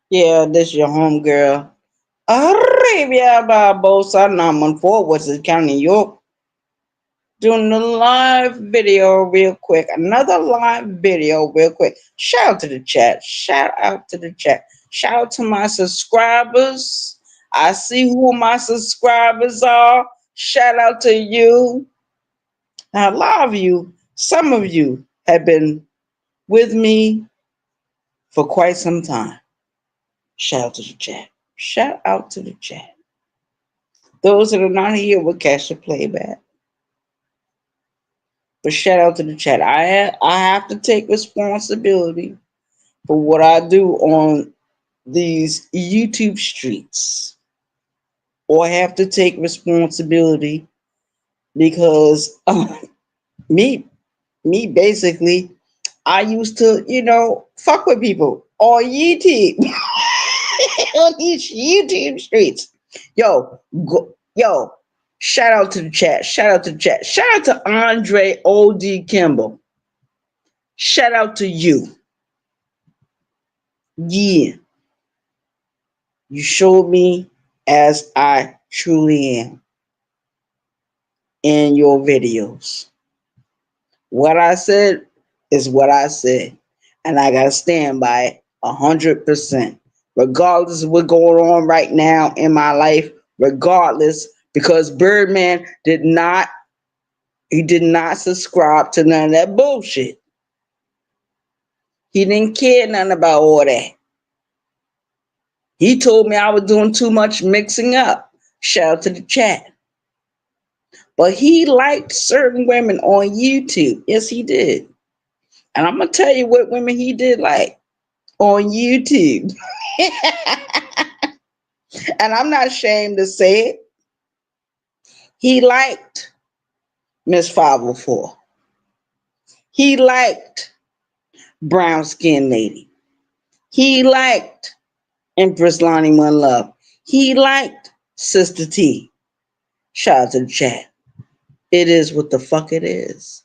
Yeah, this your homegirl. Arabia Barbosa, number 4, Western County, New York. Doing the live video real quick. Another live video real quick. Shout out to the chat. Shout out to the chat. Shout out to my subscribers. I see who my subscribers are. Shout out to you. Now, a lot of you, some of you have been with me for quite some time. Shout out to the chat. Shout out to the chat. Those that are not here will catch the playback. But shout out to the chat. I have to take responsibility for what I do on these YouTube streets, or I have to take responsibility because me me basically I used to fuck with people on YouTube on these YouTube streets. Yo, shout out to the chat. Shout out to the chat. Shout out to Andre O.D. Kimball. Shout out to you. Yeah, you showed me as I truly am in your videos. What I said is what I said, and I gotta stand by it 100%, regardless of what's going on right now in my life. Regardless, because Birdman did not subscribe to none of that bullshit. He didn't care nothing about all that. He told me I was doing too much mixing up. Shout out to the chat. But he liked certain women on YouTube. Yes, he did. And I'm gonna tell you what women he did like on YouTube. And I'm not ashamed to say it. He liked Miss 504. He liked Brown Skin Lady. He liked Empress Lonnie One Love. He liked Sister T. Shout out to the chat. It is what the fuck it is.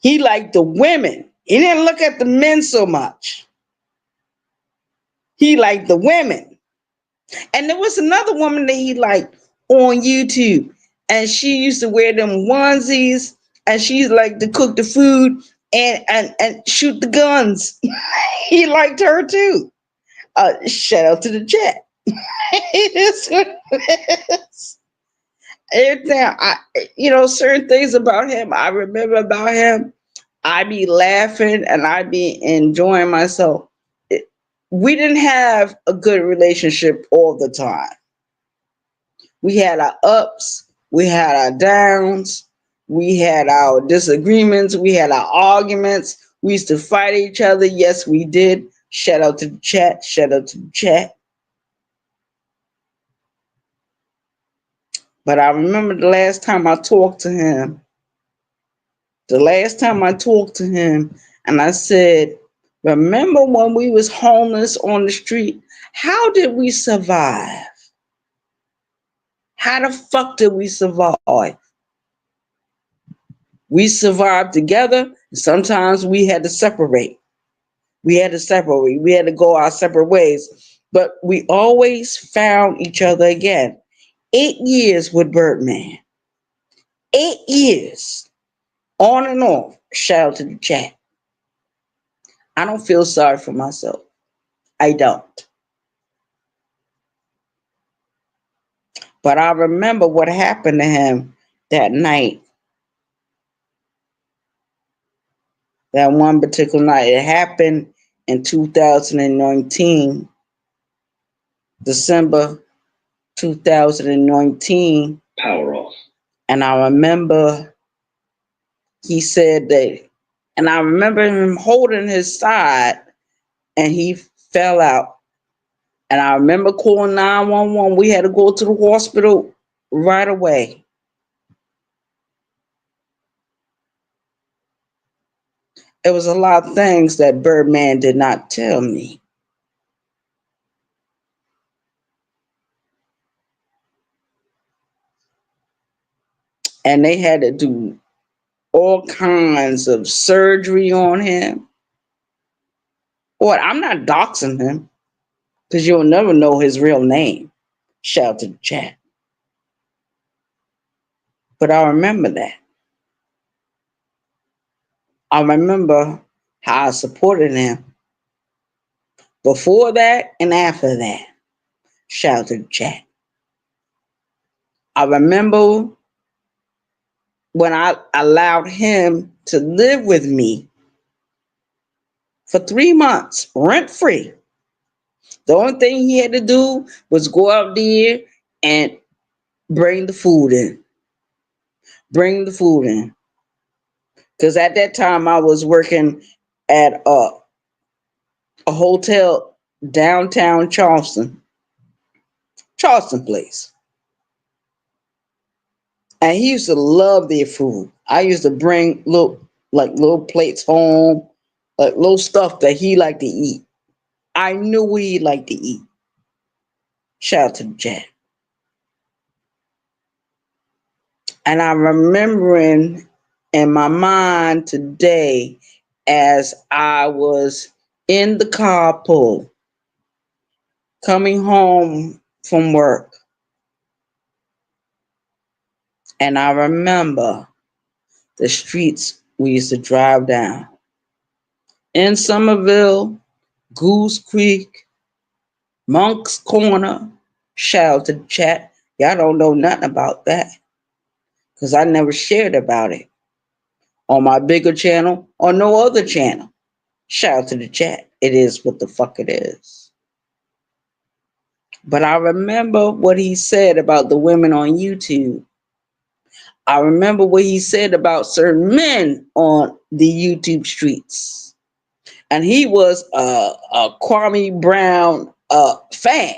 He liked the women. He didn't look at the men so much. He liked the women. And there was another woman that he liked on YouTube. And she used to wear them onesies and she liked to cook the food and shoot the guns. He liked her too. Shout out to the chat. It is what it is. Everything certain things about him I remember about him. I be laughing and I be enjoying myself. We didn't have a good relationship all the time. We had our ups, we had our downs, we had our disagreements, we had our arguments. We used to fight each other. Yes, we did. Shout out to the chat. Shout out to the chat. But I remember the last time I talked to him. The last time I talked to him, and I said, "Remember when we was homeless on the street? How did we survive? How the fuck did we survive? We survived together. Sometimes we had to separate. We had to separate. We had to go our separate ways. But we always found each other again. 8 years with Birdman. 8 years. On and off. Shout out to the chat. I don't feel sorry for myself. I don't. But I remember what happened to him that night. That one particular night. It happened in 2019. December 2019. Power off. And I remember he said that, and I remember him holding his side and he fell out. And I remember calling 911. We had to go to the hospital right away. It was a lot of things that Birdman did not tell me. And they had to do all kinds of surgery on him. What? I'm not doxing him because you'll never know his real name. Shout out to the chat. But I remember that. I remember how I supported him before that and after that. Shout out to the chat. I remember when I allowed him to live with me for 3 months, rent free. The only thing he had to do was go out there and bring the food in. Bring the food in. Because at that time I was working at a hotel downtown Charleston place. And he used to love their food. I used to bring little plates home, like little stuff that he liked to eat. I knew what he liked to eat. Shout out to Jack. And I'm remembering in my mind today as I was in the carpool coming home from work. And I remember the streets we used to drive down. In Somerville, Goose Creek, Monk's Corner. Shout out to the chat. Y'all don't know nothing about that. Because I never shared about it on my bigger channel or no other channel. Shout out to the chat. It is what the fuck it is. But I remember what he said about the women on YouTube. I remember what he said about certain men on the YouTube streets. And he was a Kwame Brown fan.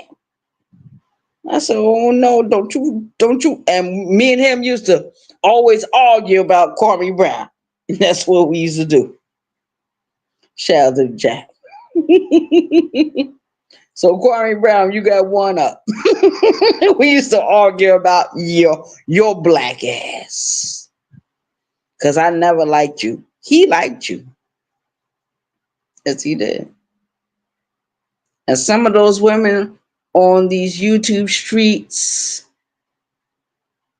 I said, oh no, don't you. And me and him used to always argue about Kwame Brown. And that's what we used to do. Shout out to Jack. So Kwame Brown, you got one up. We used to argue about your black ass. Because I never liked you. He liked you. Yes, he did. And some of those women on these YouTube streets,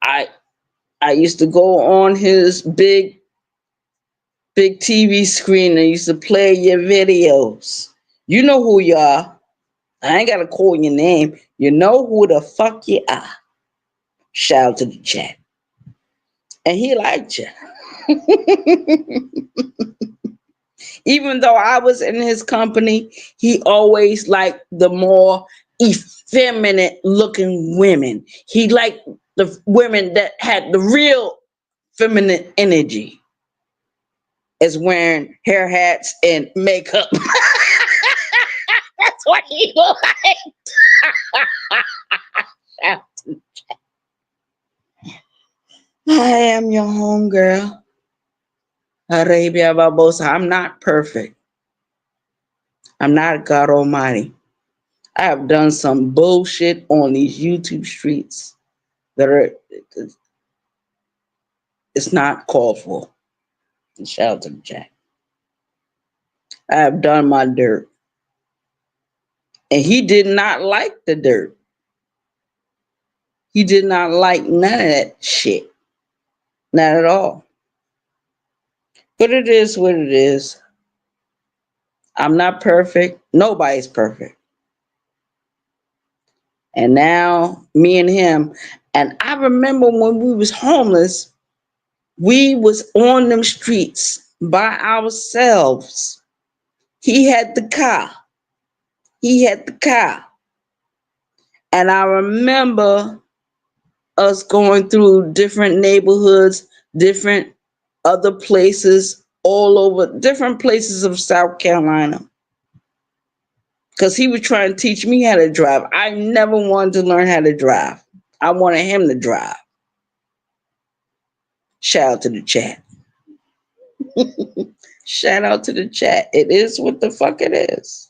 I used to go on his big TV screen and used to play your videos. You know who you are. I ain't gotta call your name. You know who the fuck you are. Shout out to the chat. And he liked you. Even though I was in his company, he always liked the more effeminate looking women. He liked the women that had the real feminine energy, as wearing hair hats and makeup. That's what he liked. I am your homegirl, Arabia Barbosa. I'm not perfect. I'm not God Almighty. I have done some bullshit on these YouTube streets that are, it's not called for. Shout out to Jack. I have done my dirt. And he did not like the dirt. He did not like none of that shit. Not at all. But it is what it is. I'm not perfect. Nobody's perfect. And now me and him, and I remember when we was homeless, we was on them streets by ourselves. He had the car. He had the car. And I remember us going through different neighborhoods, different other places, all over, different places of South Carolina. Because he was trying to teach me how to drive. I never wanted to learn how to drive. I wanted him to drive. Shout out to the chat. Shout out to the chat. It is what the fuck it is.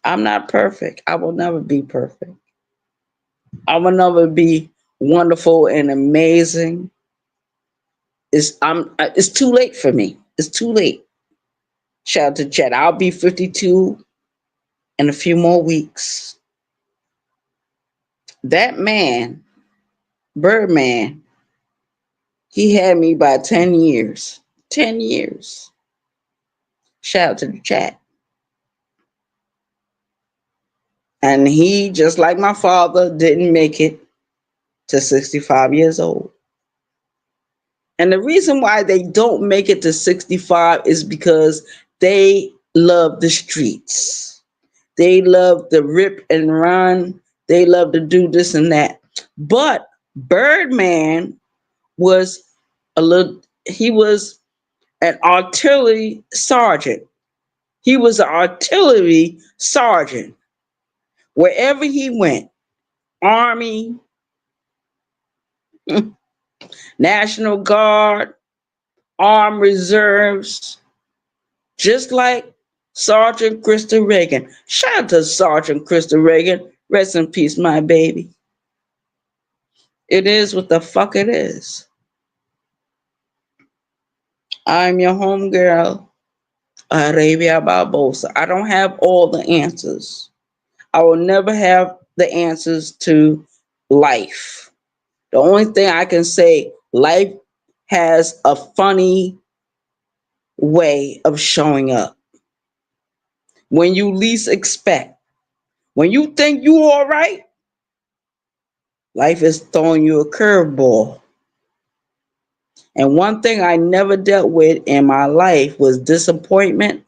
I'm not perfect. I will never be perfect. I will never be wonderful and amazing. It's too late for me. It's too late. Shout out to Chet. I'll be 52 in a few more weeks. That man, Birdman, he had me by 10 years. 10 years. Shout out to the chat. And he, just like my father, didn't make it to 65 years old. And the reason why they don't make it to 65 is because they love the streets. They love to rip and run. They love to do this and that. But Birdman was he was an artillery sergeant. He was an artillery sergeant. Wherever he went, Army, National Guard, Armed Reserves, just like Sergeant Crystal Reagan. Shout out to Sergeant Crystal Reagan. Rest in peace, my baby. It is what the fuck it is. I'm your homegirl, Arabia Barbosa. I don't have all the answers. I will never have the answers to life. The only thing I can say, life has a funny way of showing up. When you least expect. When you think you all right, life is throwing you a curveball. And one thing I never dealt with in my life was disappointment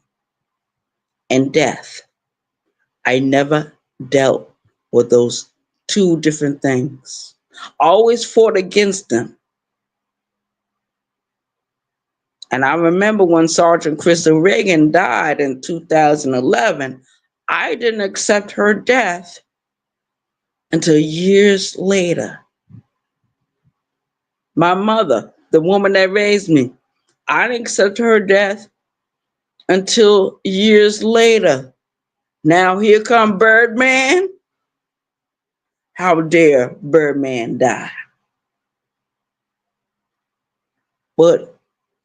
and death. I never dealt with those two different things. Always fought against them. And I remember when Sergeant Crystal Reagan died in 2011, I didn't accept her death until years later. My mother, the woman that raised me, I didn't accept her death until years later. Now here come Birdman. How dare Birdman die? But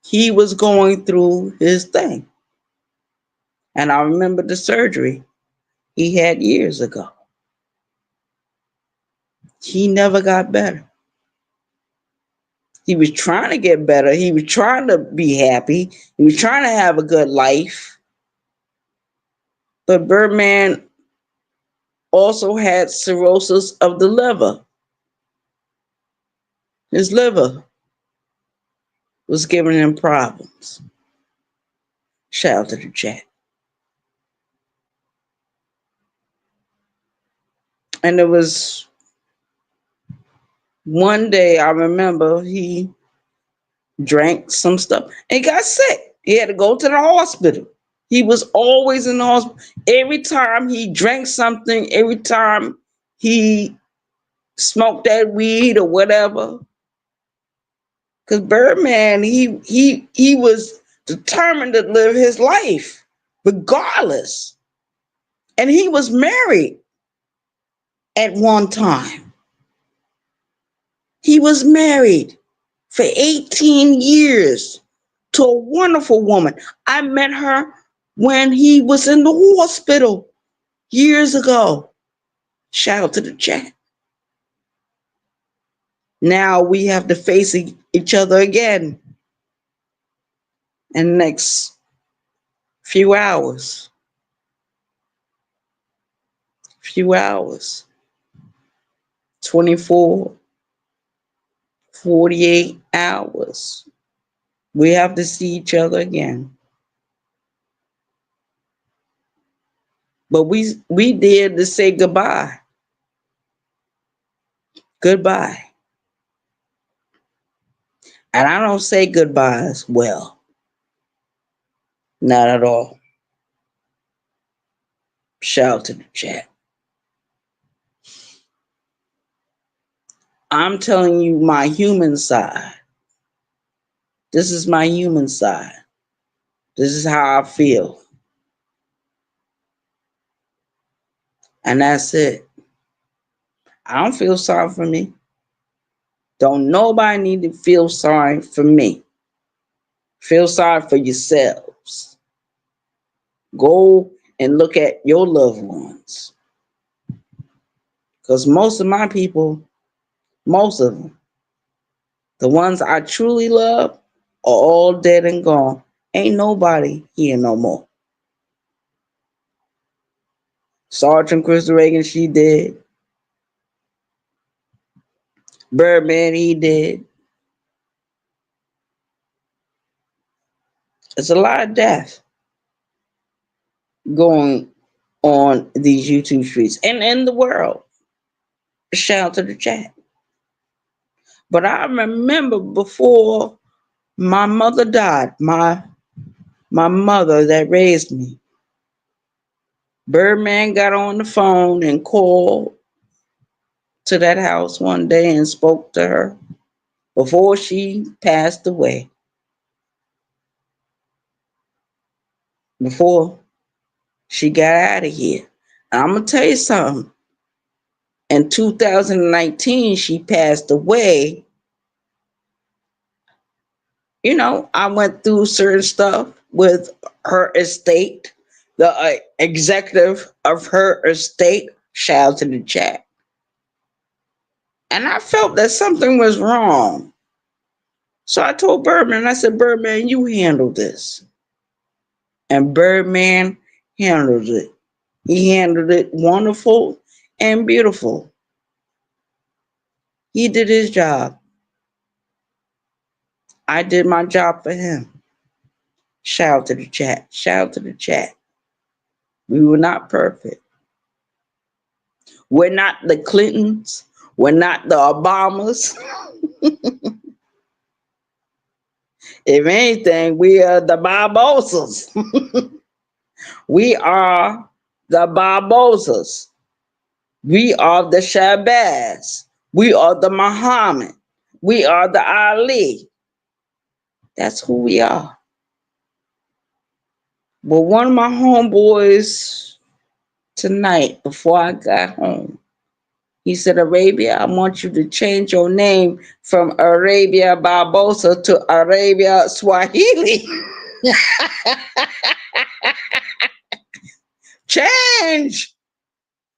he was going through his thing. And I remember the surgery he had years ago. He never got better. He was trying to get better. He was trying to be happy. He was trying to have a good life. But Birdman also had cirrhosis of the liver. His liver was giving him problems. Shout out to the chat. And there was one day I remember he drank some stuff and he got sick. He had to go to the hospital. He was always in the hospital. Every time he drank something, every time he smoked that weed or whatever. Because Birdman, he was determined to live his life regardless. And he was married at one time. He was married for 18 years to a wonderful woman. I met her when he was in the hospital years ago. Shout out to the chat. Now we have to face each other again in the next few hours. 24, 48 hours. We have to see each other again. But we did to say goodbye. Goodbye. And I don't say goodbyes well. Not at all. Shout out to the chat. I'm telling you my human side. This is my human side. This is how I feel. And that's it. I don't feel sorry for me. Don't nobody need to feel sorry for me. Feel sorry for yourselves. Go and look at your loved ones. Because most of my people, most of them, the ones I truly love, are all dead and gone. Ain't nobody here no more. Sergeant Crystal Reagan, she did. Birdman, he did. It's a lot of death going on these YouTube streets and in the world. Shout out to the chat. But I remember before my mother died, my mother that raised me, Birdman got on the phone and called to that house one day and spoke to her before she passed away. Before she got out of here. And I'm gonna tell you something. In 2019, she passed away. You know, I went through certain stuff with her estate, the executive of her estate. Shout out to the chat. And I felt that something was wrong. So I told Birdman, I said, Birdman, you handle this. And Birdman handled it. He handled it wonderful and beautiful. He did his job. I did my job for him. Shout out to the chat. Shout out to the chat. We were not perfect. We're not the Clintons. We're not the Obamas. If anything, we are the Barbosas. We are the Barbosas. We are the Shabazz. We are the Muhammad. We are the Ali. That's who we are. But one of my homeboys tonight, before I got home, he said, Arabia, I want you to change your name from Arabia Barbosa to Arabia Swahili. Change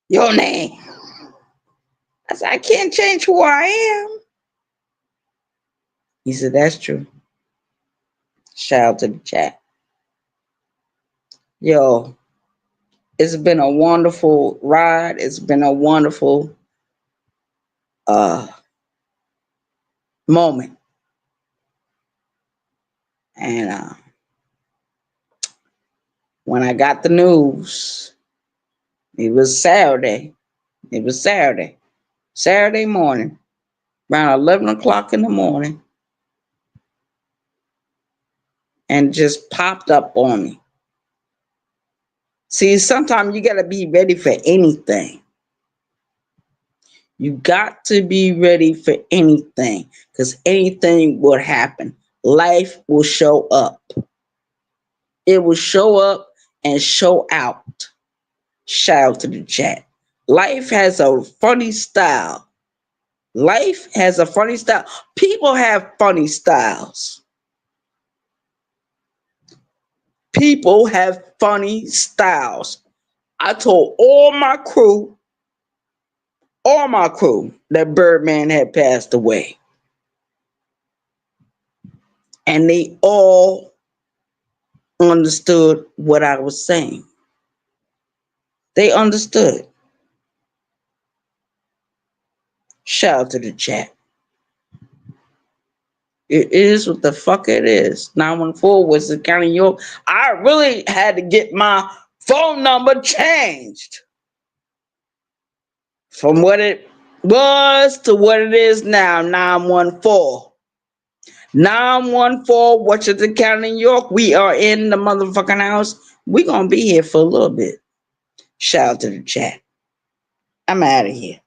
your name. I said, I can't change who I am. He said, that's true. Shout out to the chat. Yo, it's been a wonderful ride. It's been a wonderful moment. And when I got the news, it was Saturday. It was Saturday morning, around 11 o'clock in the morning, and just popped up on me. See, sometimes you got to be ready for anything. You got to be ready for anything, because anything will happen. Life will show up. It will show up and show out. Shout out to the chat. Life has a funny style. Life has a funny style. People have funny styles. People have funny styles. I told all my crew that Birdman had passed away. And they all understood what I was saying. They understood. Shout out to the chat. It is what the fuck it is. 914 Western County, New York. I really had to get my phone number changed from what it was to what it is now. 914. 914 Washington County, New York. We are in the motherfucking house. We're going to be here for a little bit. Shout out to the chat. I'm out of here.